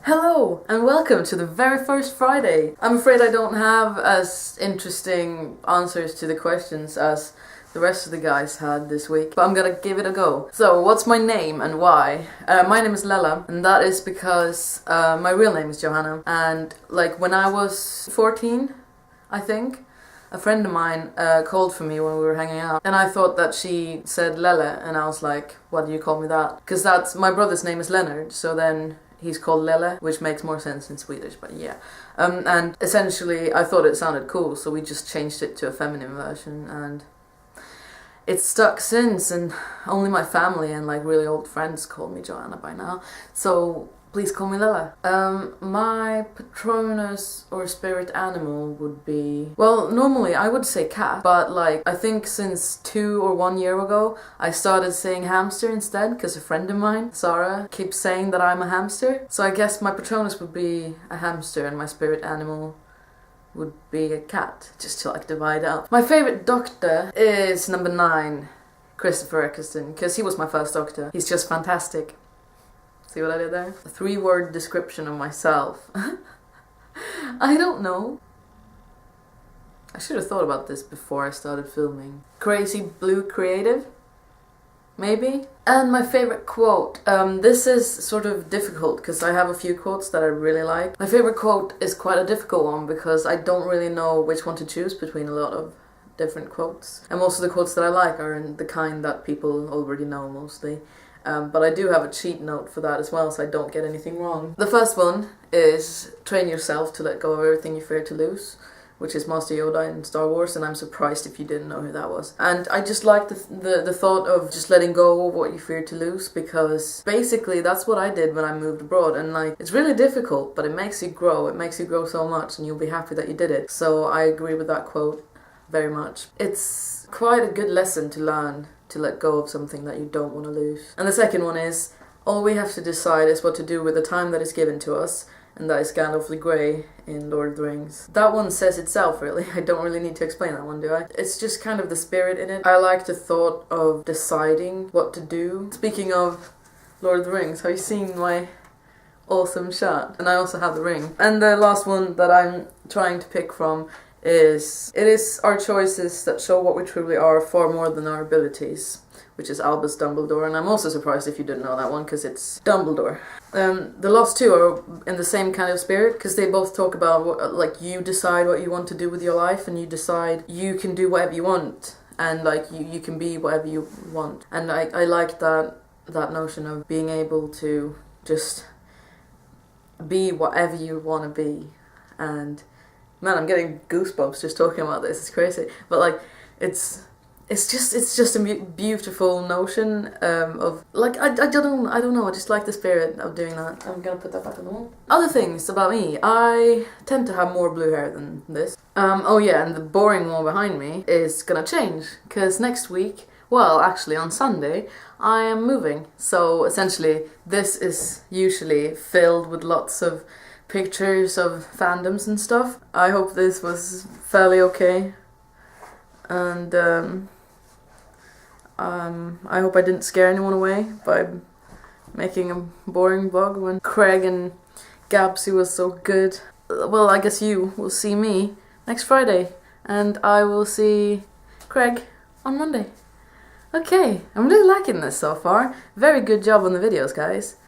Hello and welcome to the very first Friday. I'm afraid I don't have as interesting answers to the questions as the rest of the guys had this week, but I'm gonna give it a go. So, what's my name and why? My name is Lellah, and that is because my real name is Johanna. And like when I was 14, I think, a friend of mine called for me when we were hanging out, and I thought that she said Lellah, and I was like, "Why do you call me that?" Because that's my brother's name is Leonard, so then he's called Lellah, which makes more sense in Swedish, but yeah. And essentially, I thought it sounded cool, so we just changed it to a feminine version, and it's stuck since, and only my family and like really old friends call me Joanna by now, so please call me Lellah. My patronus or spirit animal would be, well, normally I would say cat, but like I think since 2 or 1 year ago I started saying hamster instead, because a friend of mine, Sarah, keeps saying that I'm a hamster. So I guess my patronus would be a hamster and my spirit animal would be a cat, just to like divide up. My favorite doctor is number 9, Christopher Eccleston, because he was my first doctor. He's just fantastic. See what I did there? A 3-word description of myself. I don't know. I should have thought about this before I started filming. Crazy blue creative? Maybe? And my favorite quote. This is sort of difficult because I have a few quotes that I really like. My favorite quote is quite a difficult one because I don't really know which one to choose between a lot of different quotes. And most of the quotes that I like are in the kind that people already know mostly. But I do have a cheat note for that as well, so I don't get anything wrong. The first one is train yourself to let go of everything you fear to lose, which is Master Yoda in Star Wars, and I'm surprised if you didn't know who that was. And I just like the thought of just letting go of what you fear to lose, because basically that's what I did when I moved abroad, and like it's really difficult, but it makes you grow. It makes you grow so much, and you'll be happy that you did it. So I agree with that quote very much. It's quite a good lesson to learn, to let go of something that you don't want to lose. And the second one is, all we have to decide is what to do with the time that is given to us, and that is Gandalf the Grey in Lord of the Rings. That one says itself, really. I don't really need to explain that one, do I? It's just kind of the spirit in it. I like the thought of deciding what to do. Speaking of Lord of the Rings, have you seen my awesome shot? And I also have the ring. And the last one that I'm trying to pick from is, it is our choices that show what we truly are far more than our abilities, which is Albus Dumbledore, and I'm also surprised if you didn't know that one, because it's Dumbledore. The last two are in the same kind of spirit, because they both talk about what, like, you decide what you want to do with your life, and you decide you can do whatever you want, and like you can be whatever you want. And I like that notion of being able to just be whatever you want to be. And man, I'm getting goosebumps just talking about this. It's crazy, but like it's just a beautiful notion of like I don't know. I just like the spirit of doing that. I'm gonna put that back on the wall. Other things about me: I tend to have more blue hair than this. Oh yeah, and the boring wall behind me is gonna change because next week, well, actually on Sunday, I am moving. So essentially, this is usually filled with lots of pictures of fandoms and stuff. I hope this was fairly okay, and I hope I didn't scare anyone away by making a boring vlog when Craig and Gabsy was so good. Well, I guess you will see me next Friday, and I will see Craig on Monday. Okay, I'm really liking this so far. Very good job on the videos, guys.